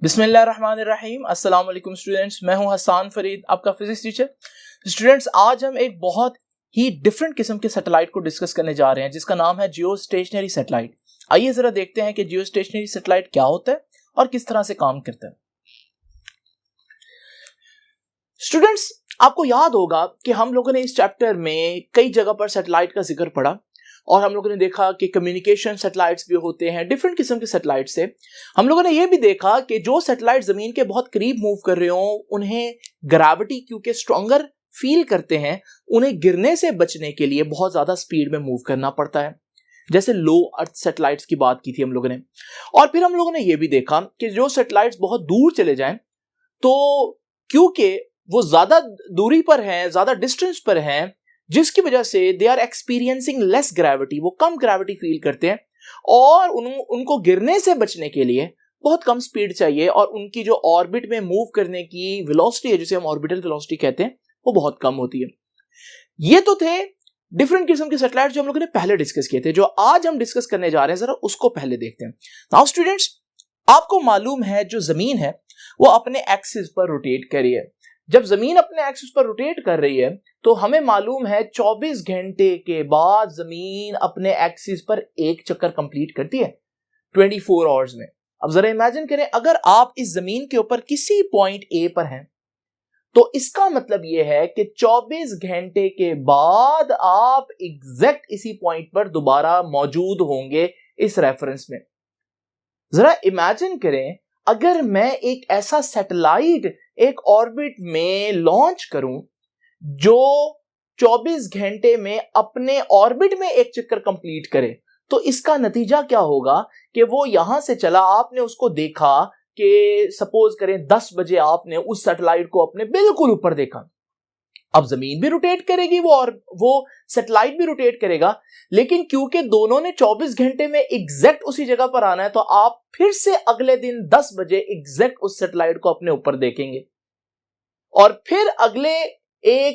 बिस्मिल्लाहिर्रहमानिर्रहीम। अस्सलाम वालेकुम स्टूडेंट्स, मैं हूं हसन फरीद, आपका फिजिक्स टीचर। स्टूडेंट्स, आज हम एक बहुत ही डिफरेंट किस्म के सैटेलाइट को डिस्कस करने जा रहे हैं जिसका नाम है जियो स्टेशनरी सैटेलाइट। आइए जरा देखते हैं कि जियो स्टेशनरी सैटेलाइट क्या होता है और किस तरह से काम करता है। स्टूडेंट्स, आपको याद होगा कि हम लोगों ने इस चैप्टर में कई जगह पर सैटेलाइट का जिक्र पढ़ा और हम लोगों ने देखा कि कम्युनिकेशन सैटेलाइट्स भी होते हैं, डिफरेंट किस्म के सैटेलाइट से। हम लोगों ने यह भी देखा कि जो सैटेलाइट जमीन के बहुत करीब मूव कर रहे हो उन्हें ग्रेविटी क्योंकि स्ट्रॉन्गर फील करते हैं, उन्हें गिरने से बचने के लिए बहुत ज्यादा स्पीड में मूव करना पड़ता है। जैसे लो अर्थ सैटेलाइट्स की बात की थी हम लोगों ने। और फिर हम लोगों ने यह भी देखा कि जो सैटेलाइट्स बहुत दूर चले जाएं तो क्योंकि वो ज्यादा दूरी पर हैं, ज्यादा डिस्टेंस पर हैं, जिसकी वजह से they are experiencing less gravity, वो कम ग्रेविटी फील करते हैं और उनको गिरने से बचने के लिए बहुत कम स्पीड चाहिए और उनकी जो ऑर्बिट में मूव करने की वेलोसिटी है, जिसे हम ऑर्बिटल वेलोसिटी कहते हैं, वो बहुत कम होती है। ये तो थे डिफरेंट किस्म के सैटेलाइट जो हम लोगों ने पहले डिस्कस किए थे। जो आज हम डिस्कस करने जा रहे हैं जरा उसको पहले देखते हैं। नाउ स्टूडेंट्स, आपको मालूम है जो जमीन है वो अपने एक्सिस पर रोटेट कर रही है। जब जमीन अपने एक्सिस पर रोटेट कर रही है तो हमें मालूम है 24 घंटे के बाद जमीन अपने एक्सिस पर एक चक्कर कंप्लीट करती है 24 आवर्स में। अब जरा इमेजिन करें, अगर आप इस जमीन के ऊपर किसी पॉइंट ए पर हैं तो इसका मतलब यह है कि 24 घंटे के बाद आप एग्जैक्ट इसी पॉइंट पर दोबारा मौजूद होंगे इस रेफरेंस में। जरा इमेजिन करें, अगर मैं एक ऐसा सैटेलाइट एक ऑर्बिट में लॉन्च करूं जो 24 घंटे में अपने ऑर्बिट में एक चक्कर कंप्लीट करे, तो इसका नतीजा क्या होगा कि वो यहां से चला, आपने उसको देखा कि सपोज करें 10 बजे आपने उस सैटेलाइट को अपने बिल्कुल ऊपर देखा। अब जमीन भी रोटेट करेगी वो सैटेलाइट भी रोटेट करेगा, लेकिन क्योंकि दोनों ने 24 घंटे में एग्जैक्ट उसी जगह पर आना है तो आप फिर से अगले दिन 10 बजे एग्जैक्ट उस सैटेलाइट को अपने ऊपर देखेंगे और फिर अगले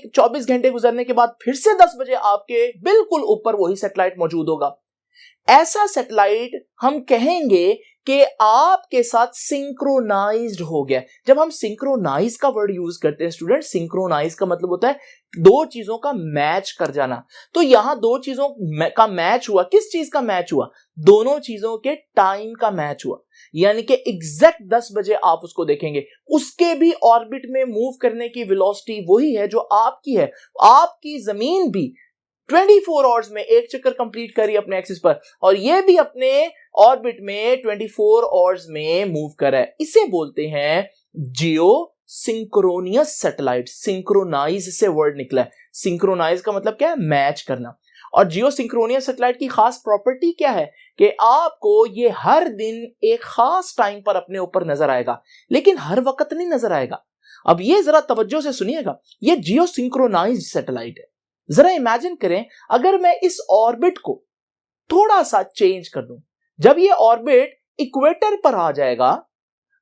24 घंटे गुजरने के बाद फिर से 10 बजे आपके बिल्कुल ऊपर वही सैटेलाइट मौजूद होगा। ऐसा सैटेलाइट हम कहेंगे कि आपके साथ सिंक्रोनाइज्ड हो गया। जब हम सिंक्रोनाइज का वर्ड यूज करते हैं स्टूडेंट, सिंक्रोनाइज का मतलब होता है दो चीजों का मैच कर जाना। तो यहां दो चीजों का मैच हुआ। किस चीज का मैच हुआ? दोनों चीजों के टाइम का मैच हुआ, यानी कि एग्जैक्ट 10 बजे आप उसको देखेंगे। उसके भी ऑर्बिट में मूव करने की वेलोसिटी वही है जो आपकी है। आपकी जमीन भी 24 आवर्स में एक चक्कर कंप्लीट करी अपने एक्सिस पर और यह भी अपने ऑर्बिट में 24 आवर्स में मूव कर रहा है। इसे बोलते हैं जियो सिंक्रोनियस सैटेलाइट। सिंक्रोनाइज से वर्ड निकला है। सिंक्रोनाइज का मतलब क्या है? मैच करना। और जियो सिंक्रोनियस सैटेलाइट की खास प्रॉपर्टी क्या है कि आपको ये हर दिन एक खास टाइम पर अपने ऊपर नजर आएगा, लेकिन हर वक्त नहीं नजर आएगा। अब ये जरा तवज्जो से सुनिएगा, ये जियो सिंक्रोनाइज सैटेलाइट है। जरा इमेजिन करें, अगर मैं इस ऑर्बिट को थोड़ा सा चेंज कर दूं, जब ये ऑर्बिट इक्वेटर पर आ जाएगा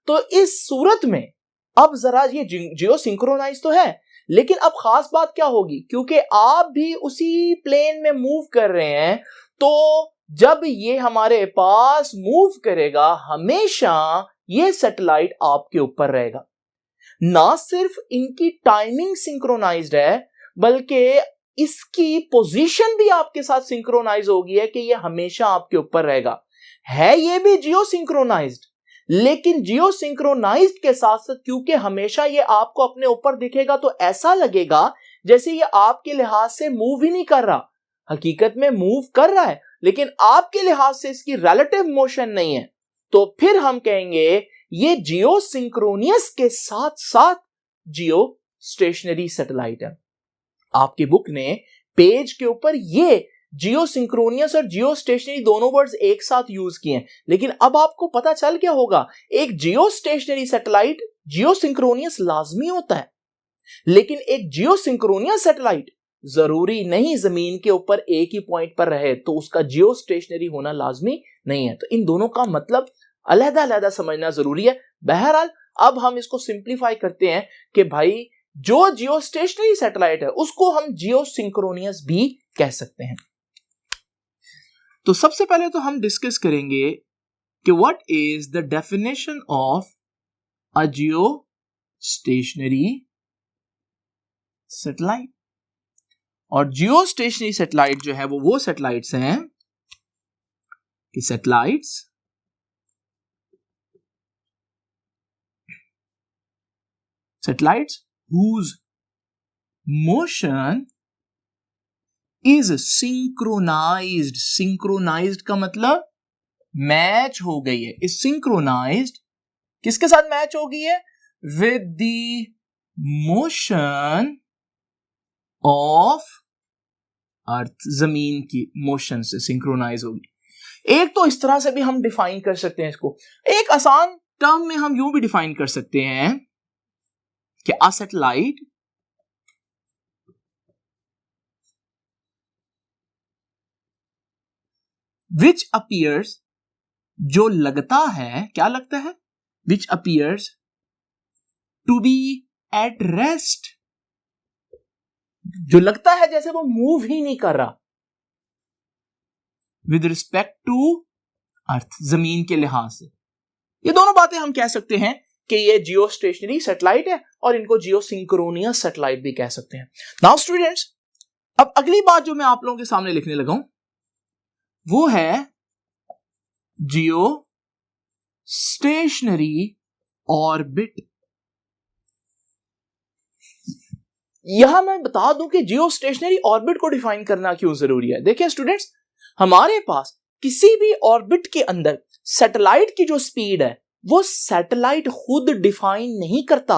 तो इस सूरत में अब जरा ये जियो सिंक्रोनाइज तो है, लेकिन अब खास बात क्या होगी, क्योंकि आप भी उसी प्लेन में मूव कर रहे हैं, तो जब ये हमारे पास मूव करेगा हमेशा ये सैटेलाइट आपके ऊपर रहेगा। ना सिर्फ इनकी टाइमिंग सिंक्रोनाइज्ड है, बल्कि इसकी पोजीशन भी आपके साथ सिंक्रोनाइज होगी है कि ये हमेशा आपके ऊपर रहेगा। है ये भी जियो सिंक्रोनाइज्ड, लेकिन जियो सिंक्रोनाइज्ड के साथ साथ क्योंकि हमेशा ये आपको अपने ऊपर दिखेगा तो ऐसा लगेगा जैसे ये आपके लिहाज से मूव ही नहीं कर रहा। हकीकत में मूव कर रहा है, लेकिन आपके लिहाज से इसकी रिलेटिव मोशन नहीं है। तो फिर हम कहेंगे ये जियो सिंक्रोनियस के साथ साथ जियो स्टेशनरी सैटेलाइट है। आपकी बुक ने पेज के ऊपर ये जियो सिंक्रोनियस और जियो स्टेशनरी दोनों वर्ड्स एक साथ यूज किए हैं, लेकिन अब आपको पता चल क्या होगा, एक जियो स्टेशनरी सैटेलाइट जियो सिंक्रोनियस लाजमी होता है, लेकिन एक जियो सिंक्रोनियस सैटेलाइट जरूरी नहीं जमीन के ऊपर एक ही पॉइंट पर रहे तो उसका जियो स्टेशनरी होना लाजमी नहीं है। तो इन दोनों का मतलब अलग-अलग समझना जरूरी है। बहरहाल अब हम इसको सिंप्लीफाई करते हैं कि भाई जो जियो स्टेशनरी सैटेलाइट है उसको हम जियो सिंक्रोनियस भी कह सकते हैं। तो सबसे पहले तो हम डिस्कस करेंगे कि what is the definition of a Jio stationery satellite. और जियो स्टेशनरी सैटेलाइट जो है वो सैटेलाइट्स हैं कि satellites whose motion is synchronized। synchronized का मतलब मैच हो गई है। इस synchronized किसके साथ मैच हो गई है? with the motion of अर्थ, जमीन की मोशन से सिंक्रोनाइज होगी। एक तो इस तरह से भी हम डिफाइन कर सकते हैं इसको। एक आसान टर्म में हम यूं भी डिफाइन कर सकते हैं कि अ सैटेलाइट विच अपीयर्स, जो लगता है, क्या लगता है? Which appears to be at rest, जो लगता है जैसे वो मूव ही नहीं कर रहा विद रिस्पेक्ट टू अर्थ, जमीन के लिहाज से। ये दोनों बातें हम कह सकते हैं कि ये जियो स्टेशनरी सैटेलाइट है और इनको जियो सिंक्रोनियस सैटेलाइट भी कह सकते हैं। नाउ स्टूडेंट्स, अब अगली बात जो मैं आप लोगों के सामने लिखने लगा हूं वो है जियो स्टेशनरी ऑर्बिट। यहां मैं बता दूं कि जियो स्टेशनरी ऑर्बिट को डिफाइन करना क्यों जरूरी है। देखिए स्टूडेंट्स, हमारे पास किसी भी ऑर्बिट के अंदर सैटेलाइट की जो स्पीड है वो सैटेलाइट खुद डिफाइन नहीं करता,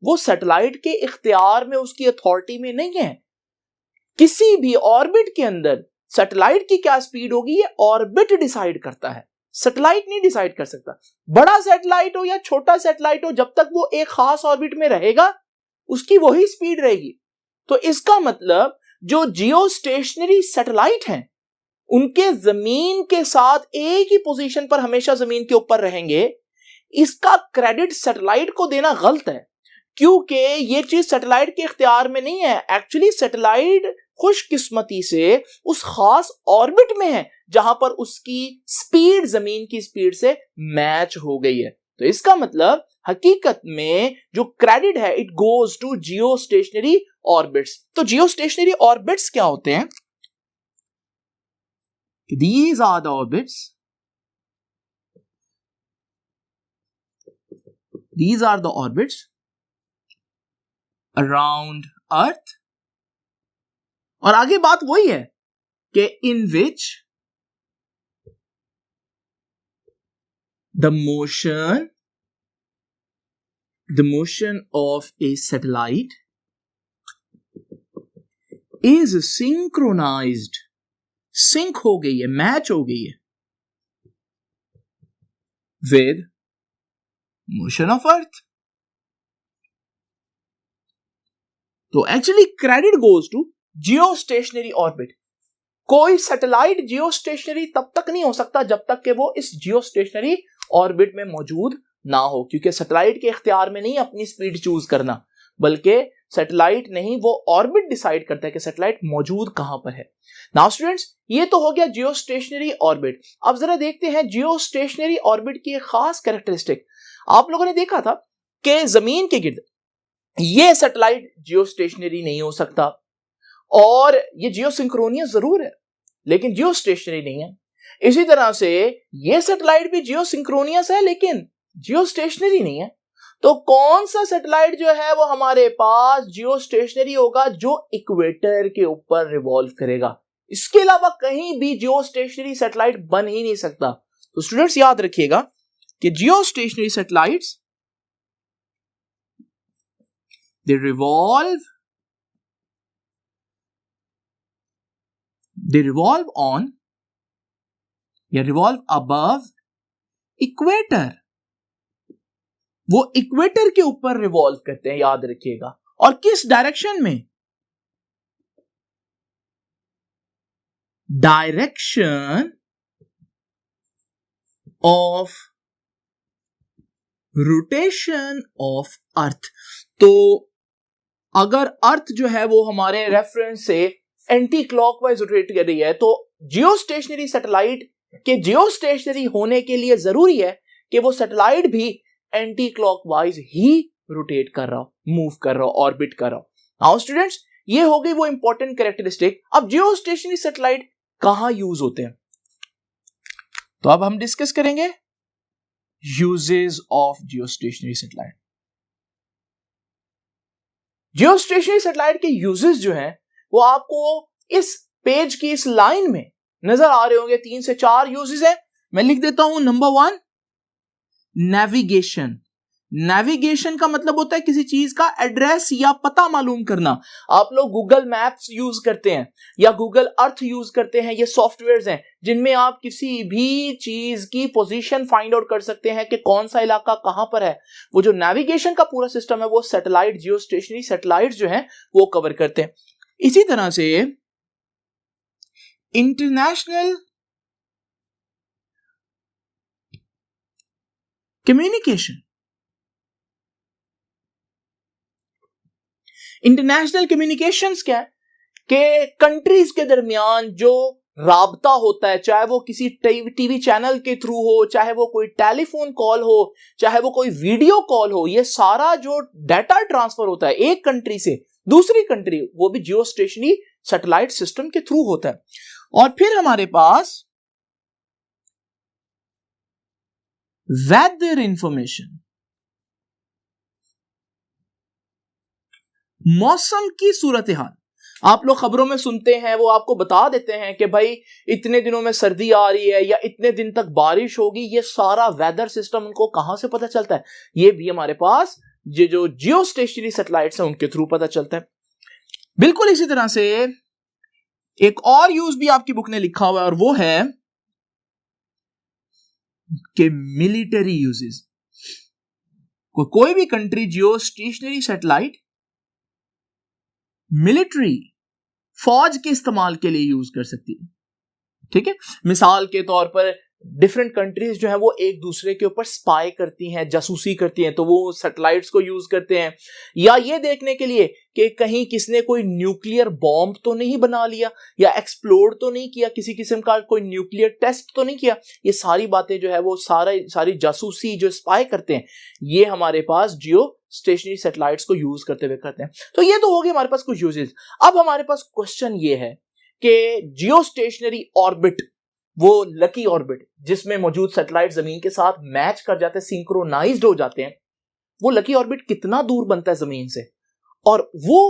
वो सैटेलाइट के इख्तियार में, उसकी अथॉरिटी में नहीं है। किसी भी ऑर्बिट के अंदर सैटेलाइट की क्या स्पीड होगी ये ऑर्बिट डिसाइड करता है, सैटेलाइट नहीं डिसाइड कर सकता। बड़ा सैटेलाइट हो या छोटा सैटेलाइट हो, जब तक वो एक खास ऑर्बिट में रहेगा उसकी वही स्पीड रहेगी। तो इसका मतलब जो जियो स्टेशनरी सैटेलाइट हैं उनके जमीन के साथ एक ही पोजीशन पर हमेशा जमीन के ऊपर रहेंगे, इसका क्रेडिट सैटेलाइट को देना गलत है, क्योंकि ये चीज सैटेलाइट के इख्तियार में नहीं है। एक्चुअली सैटेलाइट खुशकिस्मती से उस खास ऑर्बिट में है जहां पर उसकी स्पीड जमीन की स्पीड से मैच हो गई है। तो इसका मतलब हकीकत में जो क्रेडिट है it goes to geostationary orbits. तो जियो स्टेशनरी ऑर्बिट्स क्या होते हैं? These are the orbits. These are the orbits around Earth. और आगे बात वही है कि in which the motion of a satellite is synchronized. Sync हो गई है, मैच हो गई है विद मोशन ऑफ अर्थ। तो actually credit goes to geostationary orbit. कोई सैटेलाइट जियो स्टेशनरी तब तक नहीं हो सकता जब तक कि वो इस जियो स्टेशनरी ऑर्बिट में मौजूद ना हो, क्योंकि सैटेलाइट के इख्तियार में नहीं अपनी स्पीड चूज करना, बल्कि सैटेलाइट नहीं, वो ऑर्बिट डिसाइड करता है कि सैटेलाइट मौजूद कहां पर है। नाउ स्टूडेंट्स, ये तो हो गया जियो स्टेशनरी ऑर्बिट। अब जरा देखते हैं जियो स्टेशनरी ऑर्बिट की एक खास कैरेक्टरिस्टिक। आप लोगों ने देखा था कि जमीन के गिर्द ये सैटेलाइट जियो स्टेशनरी नहीं हो सकता, और ये जियो सिंक्रोनियस जरूर है लेकिन जियो स्टेशनरी नहीं है। इसी तरह से ये सैटेलाइट भी जियो सिंक्रोनियस है लेकिन जियो स्टेशनरी नहीं है। तो कौन सा सैटेलाइट जो है वो हमारे पास जियो स्टेशनरी होगा? जो इक्वेटर के ऊपर रिवॉल्व करेगा। इसके अलावा कहीं भी जियो स्टेशनरी सैटेलाइट बन ही नहीं सकता। तो स्टूडेंट्स याद रखिएगा कि जियो stationery satellites they revolve on या रिवॉल्व अबव इक्वेटर। वो इक्वेटर के ऊपर रिवॉल्व करते हैं, याद रखिएगा। और किस डायरेक्शन में? Direction of rotation of earth. तो अगर अर्थ जो है वो हमारे रेफरेंस से एंटी क्लॉकवाइज रोटेट कर रही है, तो जियो स्टेशनरी सैटेलाइट के जियो स्टेशनरी होने के लिए जरूरी है कि वो सैटेलाइट भी एंटी क्लॉकवाइज ही रोटेट कर रहा हो, मूव कर रहा हो, ऑर्बिट कर रहा हो। नाउ स्टूडेंट्स, ये हो गई वो इंपॉर्टेंट कैरेक्टरिस्टिक। अब जियो स्टेशनरी सैटेलाइट कहां यूज होते हैं, तो अब हम डिस्कस करेंगे uses of Jio stationery satellite. Jio stationery satellite के यूजेस जो हैं वो आपको इस पेज की इस लाइन में नजर आ रहे होंगे। 3 से 4 यूजेस हैं, मैं लिख देता हूं। Number 1, navigation. नेविगेशन का मतलब होता है किसी चीज का एड्रेस या पता मालूम करना। आप लोग गूगल मैप्स यूज करते हैं या गूगल अर्थ यूज करते हैं, ये सॉफ्टवेयर्स हैं जिनमें आप किसी भी चीज की पोजीशन फाइंड आउट कर सकते हैं कि कौन सा इलाका कहां पर है। वो जो नेविगेशन का पूरा सिस्टम है वो सैटेलाइट, जियो स्टेशनरी सैटेलाइट जो है वो कवर करते हैं। इसी तरह से इंटरनेशनल कम्युनिकेशन, इंटरनेशनल कम्युनिकेशंस क्या है कि कंट्रीज के दरमियान जो राबता होता है, चाहे वो किसी टीवी चैनल के थ्रू हो, चाहे वो कोई टेलीफोन कॉल हो, चाहे वो कोई वीडियो कॉल हो, ये सारा जो डाटा ट्रांसफर होता है एक कंट्री से दूसरी कंट्री, वो भी जियो स्टेशनरी सैटेलाइट सिस्टम के थ्रू होता है। और फिर हमारे पास वेदर इंफॉर्मेशन, मौसम की सूरत हाल। आप लोग खबरों में सुनते हैं, वो आपको बता देते हैं कि भाई इतने दिनों में सर्दी आ रही है या इतने दिन तक बारिश होगी। ये सारा वेदर सिस्टम उनको कहां से पता चलता है, ये भी हमारे पास ये जो जियो स्टेशनरी सैटेलाइट्स हैं उनके थ्रू पता चलता है। बिल्कुल इसी तरह से एक और यूज भी आपकी बुक ने लिखा हुआ है और वो है कि मिलिट्री यूजेस। कोई भी कंट्री जियो स्टेशनरी सैटेलाइट मिलिट्री, फौज के इस्तेमाल के लिए यूज कर सकती है। ठीक है, मिसाल के तौर पर डिफरेंट कंट्रीज जो है वो एक दूसरे के ऊपर स्पाई करती हैं, जासूसी करती हैं, तो वो सैटेलाइट्स को यूज करते हैं। या ये देखने के लिए कि कहीं किसने कोई न्यूक्लियर बॉम्ब तो नहीं बना लिया या एक्सप्लोड तो नहीं किया, किसी किस्म का कोई न्यूक्लियर टेस्ट तो नहीं किया। ये सारी बातें जो है वो सारी जासूसी जो स्पाई करते हैं, ये हमारे पास जियो स्टेशनरी सैटेलाइट्स को यूज करते हुए करते हैं। तो ये तो हो गए हमारे पास कुछ यूजेस। अब हमारे पास क्वेश्चन ये है कि जियो स्टेशनरी ऑर्बिट, वो लकी ऑर्बिट जिसमें मौजूद सैटेलाइट जमीन के साथ मैच कर जाते हैं, सिंक्रोनाइज्ड हो जाते हैं, वो लकी ऑर्बिट कितना दूर बनता है जमीन से, और वो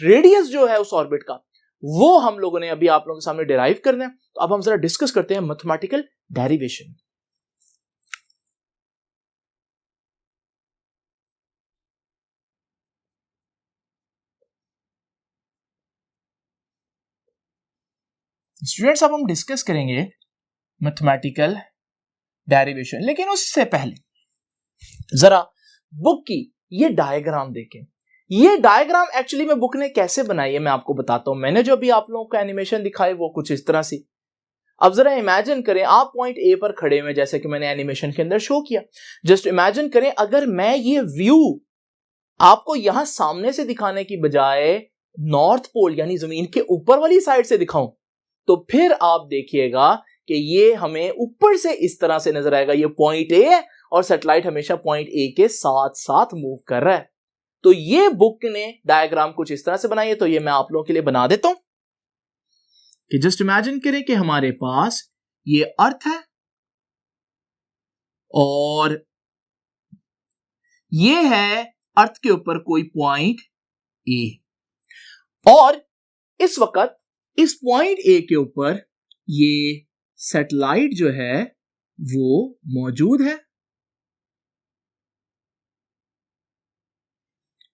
रेडियस जो है उस ऑर्बिट का, वो हम लोगों ने अभी आप लोगों के सामने डिराइव करना है। तो अब हम जरा डिस्कस करते हैं मैथमेटिकल डेरिवेशन। स्टूडेंट्स, अब हम डिस्कस करेंगे मैथमेटिकल डेरिवेशन, लेकिन उससे पहले जरा बुक की ये डायग्राम देखें। ये डायग्राम एक्चुअली में बुक ने कैसे बनाई है मैं आपको बताता हूं। मैंने जो भी आप लोगों को एनिमेशन दिखाई वो कुछ इस तरह से। अब जरा इमेजिन करें आप पॉइंट ए पर खड़े हुए, जैसे कि मैंने एनिमेशन के अंदर शो किया। जस्ट इमेजिन करें अगर मैं ये व्यू आपको यहां सामने से दिखाने की बजाय नॉर्थ पोल यानी जमीन के ऊपर वाली साइड से दिखाऊं, तो फिर आप देखिएगा कि ये हमें ऊपर से इस तरह से नजर आएगा। ये पॉइंट ए है और सैटेलाइट हमेशा पॉइंट ए के साथ साथ मूव कर रहा है। तो ये बुक ने डायग्राम कुछ इस तरह से बनाई है, तो ये मैं आप लोगों के लिए बना देता हूं कि जस्ट इमेजिन करें कि हमारे पास ये अर्थ है और ये है अर्थ के ऊपर कोई पॉइंट ए, और इस वक्त इस पॉइंट ए के ऊपर ये सैटेलाइट जो है वो मौजूद है।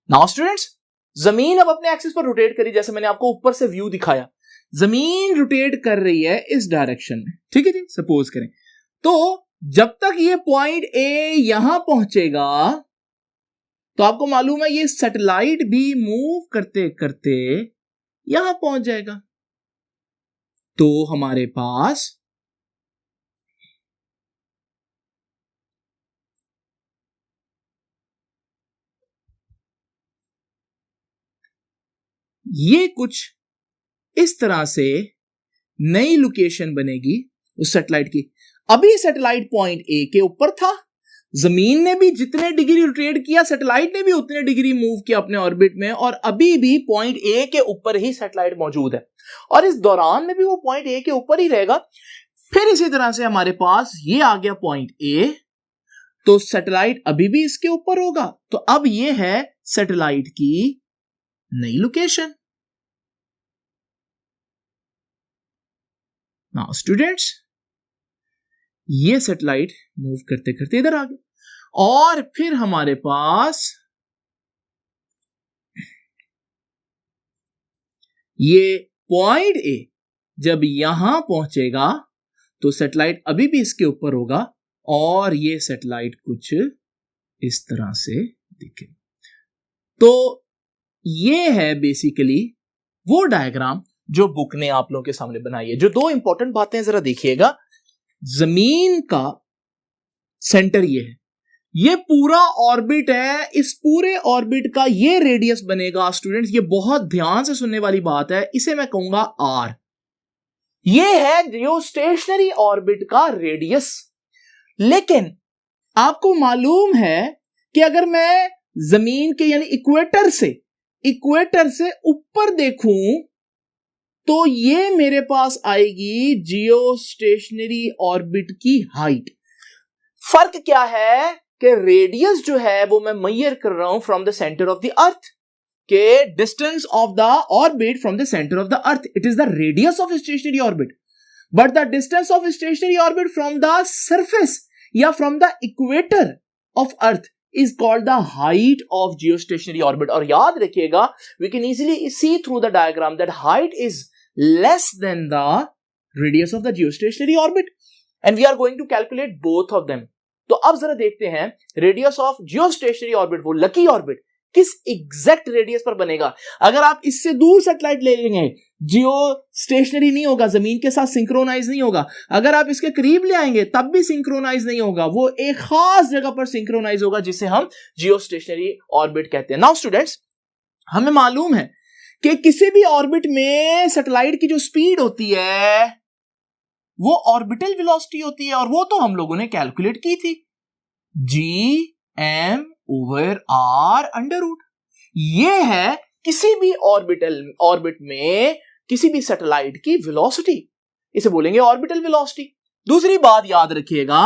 नाउ स्टूडेंट्स, जमीन अब अपने एक्सिस पर रोटेट करी, जैसे मैंने आपको ऊपर से व्यू दिखाया। जमीन रोटेट कर रही है इस डायरेक्शन में, ठीक है जी, सपोज करें। तो जब तक ये पॉइंट ए यहां पहुंचेगा, तो आपको मालूम है ये सैटेलाइट भी मूव करते करते यहां पहुंच जाएगा। तो हमारे पास ये कुछ इस तरह से नई लोकेशन बनेगी उस सैटेलाइट की। अभी सैटेलाइट पॉइंट ए के ऊपर था, जमीन ने भी जितने डिग्री रोटेट किया, सैटेलाइट ने भी उतने डिग्री मूव किया अपने ऑर्बिट में, और अभी भी पॉइंट ए के ऊपर ही सैटेलाइट मौजूद है, और इस दौरान में भी वो पॉइंट ए के ऊपर ही रहेगा। फिर इसी तरह से हमारे पास ये आ गया पॉइंट ए, तो सैटेलाइट अभी भी इसके ऊपर होगा। तो अब ये है सैटेलाइट की नई लोकेशन। नाउ स्टूडेंट्स, ये सैटेलाइट मूव करते करते इधर आ गया, और फिर हमारे पास ये पॉइंट ए जब यहां पहुंचेगा तो सैटेलाइट अभी भी इसके ऊपर होगा, और ये सैटेलाइट कुछ इस तरह से दिखे। तो ये है बेसिकली वो डायग्राम जो बुक ने आप लोगों के सामने बनाई है। जो दो इंपॉर्टेंट बातें जरा देखिएगा, जमीन का सेंटर ये है, ये पूरा ऑर्बिट है, इस पूरे ऑर्बिट का ये रेडियस बनेगा स्टूडेंट्स, ये बहुत ध्यान से सुनने वाली बात है, इसे मैं कहूंगा आर। ये है जियोस्टेशनरी ऑर्बिट का रेडियस। लेकिन आपको मालूम है कि अगर मैं जमीन के यानी इक्वेटर से ऊपर देखूं तो ये मेरे पास आएगी जियोस्टेशनरी ऑर्बिट की हाइट। फर्क क्या है कि रेडियस जो है वो मैं मेजर कर रहा हूं from the centre of the earth, के distance of the orbit from the centre of the earth, it is the radius of stationary orbit, but the distance of stationary orbit from the surface या from the equator of earth is called the height of geostationary orbit। और याद रखिएगा, we can easily see through the diagram that height is less than the radius of the geostationary orbit, and we are going to calculate both of them। तो अब जरा देखते हैं radius of geostationary orbit, वो lucky orbit, किस exact radius पर बनेगा। अगर आप इससे दूर सैटेलाइट ले लेंगे, जियो स्टेशनरी नहीं होगा, जमीन के साथ सिंक्रोनाइज नहीं होगा। अगर आप इसके करीब ले आएंगे तब भी सिंक्रोनाइज नहीं होगा, वो एक खास जगह पर सिंक्रोनाइज होगा जिसे हम जियो स्टेशनरी ऑर्बिट कहते हैं। नाउ स्टूडेंट्स, हमें मालूम है कि किसी भी ऑर्बिट में सैटेलाइट की जो स्पीड होती है वो ऑर्बिटल वेलोसिटी होती है, और वो तो हम लोगों ने कैलकुलेट की थी, Gm/r अंडर रूट। ये है किसी भी ऑर्बिट में किसी भी सैटेलाइट की वेलोसिटी, इसे बोलेंगे ऑर्बिटल वेलोसिटी। दूसरी बात याद रखिएगा,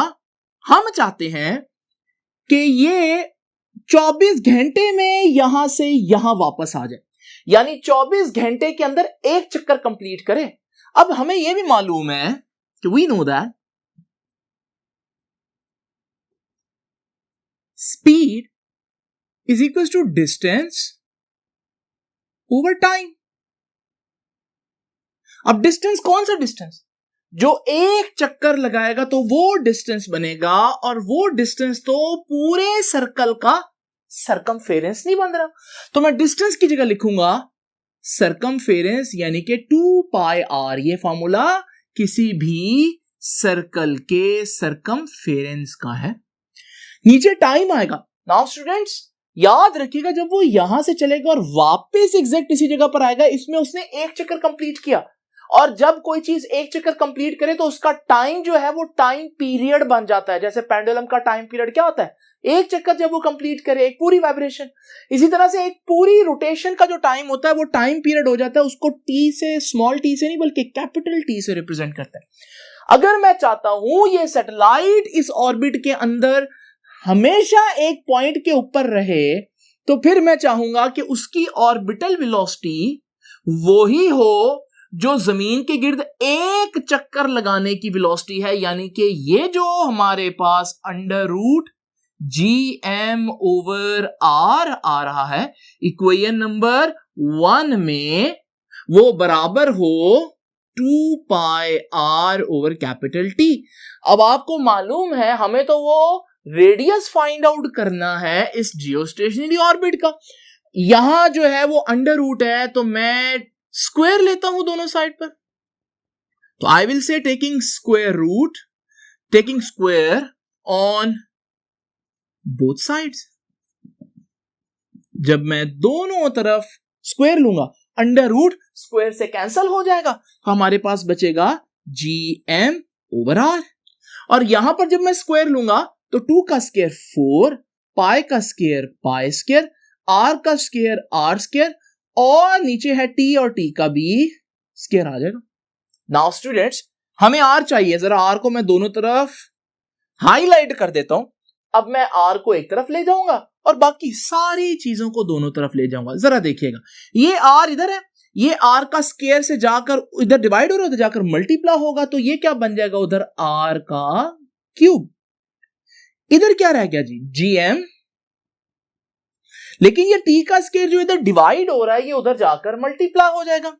हम चाहते हैं कि ये 24 घंटे में यहां से यहां वापस आ जाए, यानी 24 घंटे के अंदर एक चक्कर कंप्लीट करे। अब हमें यह भी मालूम है कि we know that speed is equal to distance over time. अब डिस्टेंस कौन सा डिस्टेंस, जो एक चक्कर लगाएगा तो वो डिस्टेंस बनेगा, और वो डिस्टेंस तो पूरे सर्कल का सरकमफेरेंस नहीं बन रहा। तो मैं डिस्टेंस की जगह लिखूंगा सरकमफेरेंस, यानी कि 2πr। ये फॉर्मूला किसी भी सर्कल के सरकमफेरेंस का है। नीचे टाइम आएगा। नाउ स्टूडेंट्स, याद रखिएगा, जब वो यहां से चलेगा और वापस एग्जैक्ट इसी जगह पर आएगा, इसमें उसने एक चक्कर कंप्लीट किया, और जब कोई चीज एक चक्कर कंप्लीट करे तो उसका टाइम जो है वो टाइम पीरियड बन जाता है। जैसे पेंडुलम का टाइम पीरियड क्या होता है, एक चक्कर जब वो कंप्लीट करे, एक पूरी वाइब्रेशन। इसी तरह से एक पूरी रोटेशन का जो टाइम होता है वो टाइम पीरियड हो जाता है। उसको टी से, स्मॉल टी से नहीं बल्कि कैपिटल टी से रिप्रेजेंट करता है। अगर मैं चाहता हूं ये सैटेलाइट इस ऑर्बिट के अंदर हमेशा एक पॉइंट के ऊपर रहे, तो फिर मैं चाहूंगा कि उसकी ऑर्बिटल वेलोसिटी वही हो जो जमीन के गिर्द एक चक्कर लगाने की वेलोसिटी है, यानी कि ये जो हमारे पास अंडर रूट Gm/r आ रहा है इक्वेशन नंबर 1 में, वो बराबर हो 2πr/T। अब आपको मालूम है हमें तो वो रेडियस फाइंड आउट करना है इस जियोस्टेशनरी ऑर्बिट का। यहां जो है वो अंडर रूट है, तो मैं स्क्वायर लेता हूं दोनों साइड पर। तो I will say taking square on both sides. जब मैं दोनों तरफ स्क्वायर लूंगा, अंडर रूट स्क्वायर से कैंसिल हो जाएगा, तो हमारे पास बचेगा Gm/r। और यहां पर जब मैं स्क्वायर लूंगा तो 2 का स्क्वायर 4, पाई का स्क्वायर पाई स्क्वायर, आर का स्क्वायर आर स्क्वायर, और नीचे है टी और टी का भी स्क्वायर आ जाएगा। नाउ स्टूडेंट्स, हमें आर चाहिए। जरा आर को मैं दोनों तरफ हाईलाइट कर देता हूं। अब मैं आर को एक तरफ ले जाऊंगा और बाकी सारी चीजों को दोनों तरफ ले जाऊंगा। जरा देखिएगा, ये आर इधर है, ये आर का स्क्वायर से जाकर इधर डिवाइड हो रहा है, उधर जाकर मल्टीप्लाई होगा, तो ये क्या बन जाएगा उधर आर का क्यूब। इधर क्या रह गया जी, जीएम। लेकिन ये टी का स्क्वायर जो इधर डिवाइड हो रहा है, ये उधर जाकर मल्टीप्लाई हो जाएगा,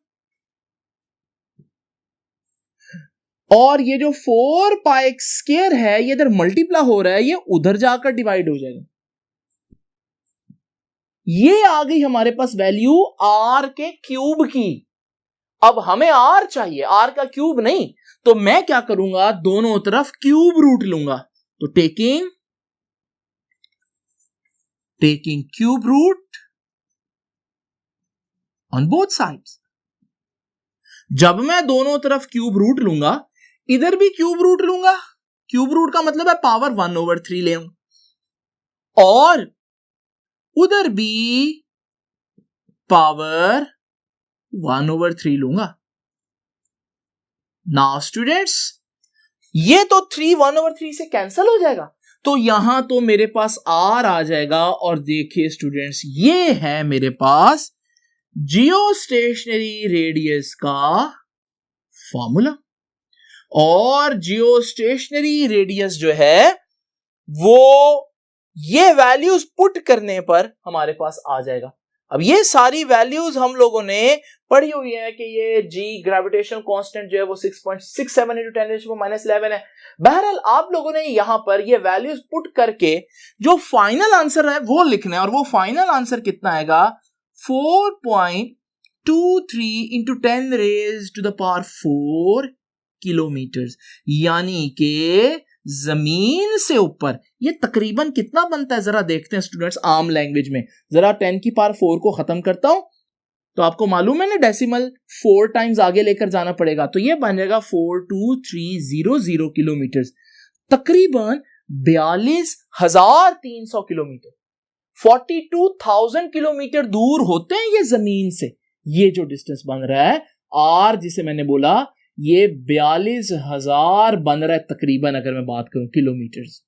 और ये जो 4 पाई स्क्वायर है ये इधर मल्टीप्लाई हो रहा है, ये उधर जाकर डिवाइड हो जाएगा। ये आ गई हमारे पास वैल्यू आर के क्यूब की। अब हमें आर चाहिए, आर का क्यूब नहीं, तो मैं क्या करूंगा, दोनों तरफ क्यूब रूट लूंगा। तो taking cube root on both sides. जब मैं दोनों तरफ क्यूब रूट लूंगा, इधर भी क्यूब रूट लूंगा। क्यूब रूट का मतलब है पावर 1/3 ले, और उधर भी पावर 1/3 लूंगा। नाउ स्टूडेंट्स, ये तो 3 1/3 से कैंसिल हो जाएगा, तो यहां तो मेरे पास आर आ जाएगा। और देखिए स्टूडेंट्स, ये है मेरे पास जियोस्टेशनरी रेडियस का फॉर्मूला। और जियोस्टेशनरी रेडियस जो है वो ये वैल्यूज पुट करने पर हमारे पास आ जाएगा। अब ये सारी वैल्यूज हम लोगों ने पढ़ी हुई है कि ये जी ग्रेविटेशन कांस्टेंट जो है वो 6.67 × 10⁻11 है। बहरहाल आप लोगों ने यहां पर ये वैल्यूज पुट करके जो फाइनल आंसर है वो लिखना है, और वो फाइनल आंसर कितना आएगा, 4.23 × 10⁻⁴ किलोमीटर, यानी कि जमीन से ऊपर ये तकरीबन कितना बनता है, जरा देखते हैं स्टूडेंट्स आम लैंग्वेज में। जरा 10⁴ को खत्म करता हूं, तो आपको मालूम है ना डेसिमल 4 टाइम्स आगे लेकर जाना पड़ेगा, तो ये बन जाएगा 42300 किलोमीटर, तकरीबन 42,300 किलोमीटर। 42,000 किलोमीटर दूर होते हैं ये जमीन से। ये जो डिस्टेंस बन रहा है आर, जिसे मैंने बोला, ये 42,000 बन रहा है तकरीबन, अगर मैं बात करूं किलोमीटर्स।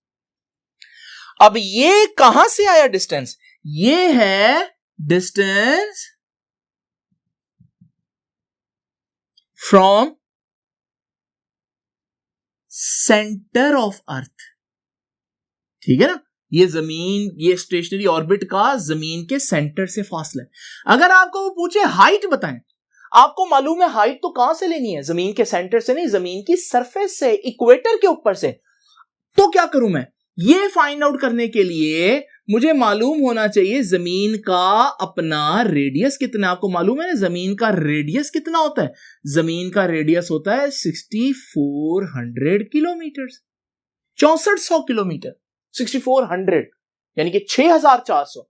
अब ये कहां से आया डिस्टेंस, ये है distance from centre of earth, ठीक है ना। ये जमीन, ये स्टेशनरी ऑर्बिट का जमीन के सेंटर से फासला है। अगर आपको वो पूछे हाइट बताएं, आपको मालूम है हाइट तो कहां से लेनी है, जमीन के सेंटर से नहीं, जमीन की सरफेस से, इक्वेटर के ऊपर से। तो क्या करूं मैं, ये फाइंड आउट करने के लिए मुझे मालूम होना चाहिए जमीन का अपना रेडियस कितना। आपको मालूम है ना जमीन का रेडियस कितना होता है, जमीन का रेडियस होता है 6400 किलोमीटर, 6400 किलोमीटर, 6400 यानी कि 6400।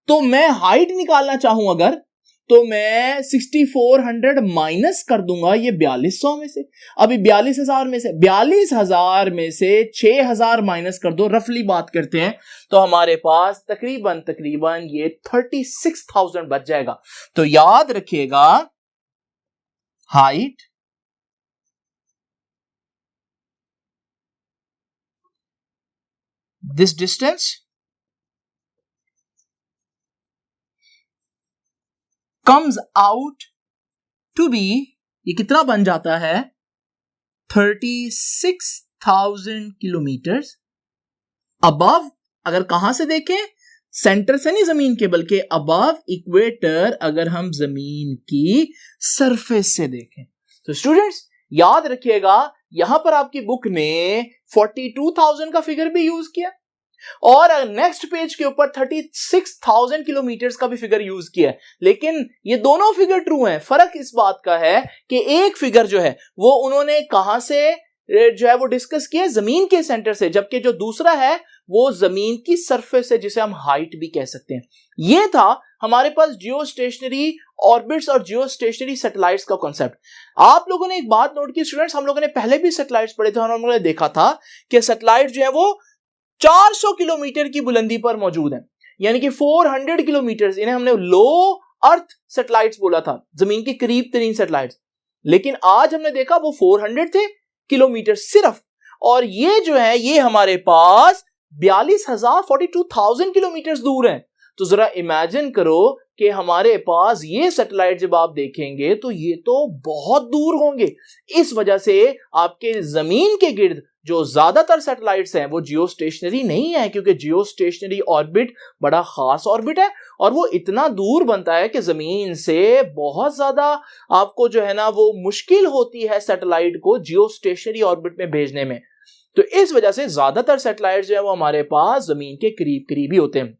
तो मैं हाइट निकालना चाहूं अगर, तो मैं 6400 माइनस कर दूंगा ये 4200 में से। अभी 42,000 में से 6000 माइनस कर दो, रफली बात करते हैं, तो हमारे पास तकरीबन ये 36,000 बच जाएगा। तो याद रखिएगा, height this distance comes out to be, ये कितना बन जाता है, 36,000 किलोमीटर अबव। अगर कहां से देखें, सेंटर से नहीं जमीन के, बल्कि अबव इक्वेटर, अगर हम जमीन की सरफेस से देखें। तो स्टूडेंट्स याद रखिएगा, यहां पर आपकी बुक ने 42,000 का फिगर भी यूज किया, और नेक्स्ट पेज के ऊपर 36,000 किलोमीटर का भी फिगर यूज किया है। लेकिन ये दोनों फिगर ट्रू हैं। फर्क इस बात का है कि एक फिगर जो है वो उन्होंने कहां से जो है वो डिस्कस किया, जमीन के सेंटर से, जबकि जो दूसरा है वो जमीन की सरफेस है, जिसे हम हाइट भी कह सकते हैं। ये था हमारे पास जियोस्टेशनरी ऑर्बिट्स और जियोस्टेशनरी सैटेलाइट्स का कॉन्सेप्ट। आप लोगों ने एक बात नोट की स्टूडेंट्स, हम लोगों ने पहले भी सैटेलाइट्स पढ़े थे और हम लोगों ने देखा था कि सैटेलाइट जो है वो 400 किलोमीटर की बुलंदी पर मौजूद हैं, यानी कि 400 किलोमीटर। इन्हें हमने लो अर्थ सैटेलाइट्स बोला था, जमीन के करीब तरीन सैटेलाइट्स, लेकिन आज हमने देखा वो 400 थे किलोमीटर सिर्फ। और ये जो है ये हमारे पास 42,000 किलोमीटर दूर हैं। तो जरा इमेजिन करो कि हमारे पास ये सैटेलाइट जब आप देखेंगे तो ये तो बहुत दूर होंगे। इस वजह से आपके जमीन के गिर्द जो ज्यादातर सैटेलाइट्स हैं वो जियो स्टेशनरी नहीं है, क्योंकि जियो स्टेशनरी ऑर्बिट बड़ा खास ऑर्बिट है और वो इतना दूर बनता है कि जमीन से बहुत ज्यादा आपको जो है ना वो मुश्किल होती है सैटेलाइट को जियो स्टेशनरी ऑर्बिट में भेजने में। तो इस वजह से ज्यादातर सैटेलाइट जो है वो हमारे पास जमीन के करीब करीब ही होते हैं।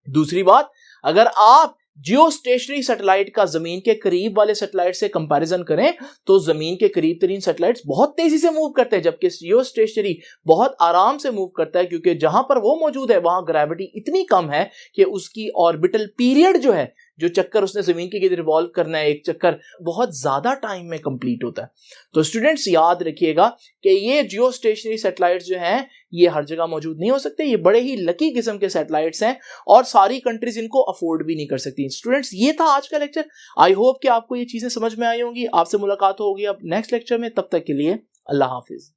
दूसरी बात, अगर आप जियो स्टेशनरी सैटेलाइट का जमीन के करीब वाले सैटेलाइट से कंपैरिजन करें तो जमीन के करीब तरीन सैटेलाइट्स बहुत तेजी से मूव करते हैं, जबकि जियो स्टेशनरी बहुत आराम से मूव करता है, क्योंकि जहां पर वो मौजूद है वहां ग्रेविटी इतनी कम है कि उसकी ऑर्बिटल पीरियड जो है, जो चक्कर उसने जमीन के गिर्द रिवॉल्व करना है, एक चक्कर बहुत ज्यादा टाइम में कंप्लीट होता है। तो स्टूडेंट्स याद रखिएगा कि ये जियो स्टेशनरी सैटेलाइट्स जो हैं ये हर जगह मौजूद नहीं हो सकते, ये बड़े ही लकी किस्म के सैटेलाइट्स हैं और सारी कंट्रीज इनको अफोर्ड भी नहीं कर सकती। स्टूडेंट्स ये था आज का लेक्चर। आई होप कि आपको ये चीजें समझ में आई होंगी। आपसे मुलाकात होगी अब नेक्स्ट लेक्चर में, तब तक के लिए अल्लाह हाफिज।